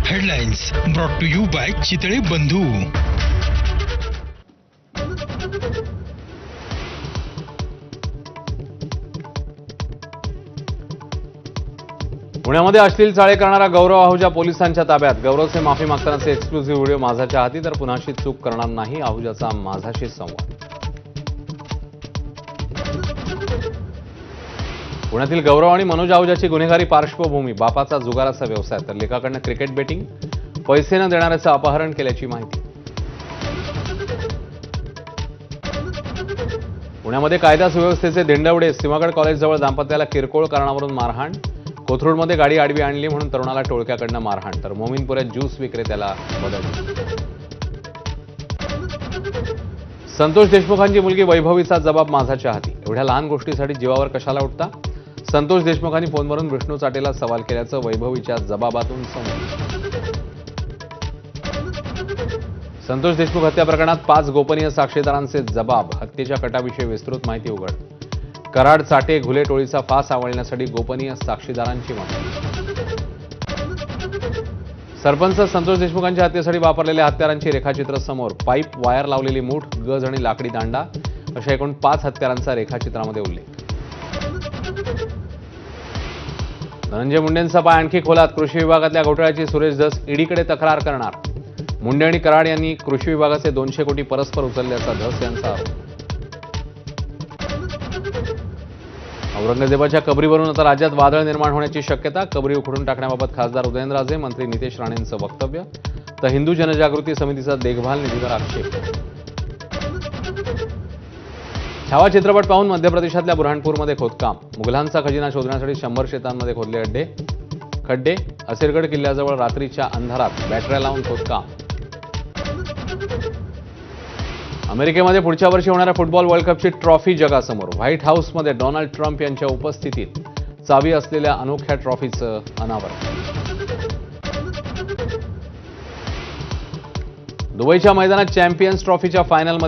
Headlines brought to you by Chitale Bandhu. पुण्यामध्ये अश्लील चाळे करणारा गौरव आहुजा पोलिसांच्या ताब्यात. गौरवचे माफी मागतानाचे एक्सक्लुझिव्ह व्हिडिओ माझाच्या हाती, तर पुन्हाशी चूक करणार नाही आहुजाचा माझाशी संवाद. पुण्यातील गौरव आणि मनोज आहुजाची गुन्हेगारी पार्श्वभूमी. बापाचा जुगाराचा व्यवसाय तर लेकाकडनं क्रिकेट बेटिंग, पैसे न देणाऱ्याचं अपहरण केल्याची माहिती. पुण्यामध्ये कायदा सुव्यवस्थेचे धेंडवडे. सिंहगड कॉलेजजवळ दाम्पत्याला किरकोळ कारणावरून मारहाण. कोथरूडमध्ये गाडी आडवी आणली म्हणून तरुणाला टोळक्याकडनं मारहाण, तर मोमीनपुऱ्यात ज्यूस विक्रेत्याला बदली. संतोष देशमुखांची मुलगी वैभवीचा जबाब माझाच्या हाती. एवढ्या लहान गोष्टीसाठी जीवावर कशाला उठता? संतोष देशमुखांनी फोनवरून विष्णू चाटेला सवाल केल्याचं वैभवीच्या जबाबातून समोर. संतोष देशमुख हत्या प्रकरणात 5 गोपनीय साक्षीदारांचे जबाब. हत्येच्या कटाविषयी विस्तृत माहिती उघड. कराड, चाटे, घुले टोळीचा फास आवळण्यासाठी गोपनीय साक्षीदारांची मागणी. सरपंच संतोष देशमुखांच्या हत्येसाठी वापरलेल्या हत्यारांची रेखाचित्र समोर. पाईप, वायर लावलेली मूठ, गज आणि लाकडी दांडा अशा एकूण 5 हत्यारांचा रेखाचित्रामध्ये उल्लेख. धनंजय मुंडेंचा पाय आणखी खोलात. कृषी विभागातल्या घोटाळ्याची सुरेश धस ईडीकडे तक्रार करणार. मुंडे आणि कराड यांनी कृषी विभागाचे 200 कोटी परस्पर उचलल्याचा धस यांचा आरोप. औरंगजेबाच्या कबरीवरून आता राज्यात वादळ निर्माण होण्याची शक्यता. कबरी उखडून टाकण्याबाबत खासदार उदयनराजे, मंत्री नितेश राणेंचं वक्तव्य. तर हिंदू जनजागृती समितीचा देखभाल निधीवर आक्षेप. छावा चित्रपट पाहून मध्य प्रदेशातल्या बुरहानपूरमध्ये खोदकाम. मुघलांचा खजिना शोधण्यासाठी 100 शेतांमध्ये खोदले खड्डे. असिरगड किल्ल्याजवळ रात्रीच्या अंधारात बॅटऱ्या लावून खोदकाम. अमेरिकेमध्ये पुढच्या वर्षी होणाऱ्या फुटबॉल वर्ल्ड कपची ट्रॉफी जगासमोर. व्हाईट हाऊसमध्ये डोनाल्ड ट्रम्प यांच्या उपस्थितीत चावी असलेल्या अनोख्या ट्रॉफीचं अनावरण. दुबईच्या मैदानात चॅम्पियन्स ट्रॉफीच्या फायनलमध्ये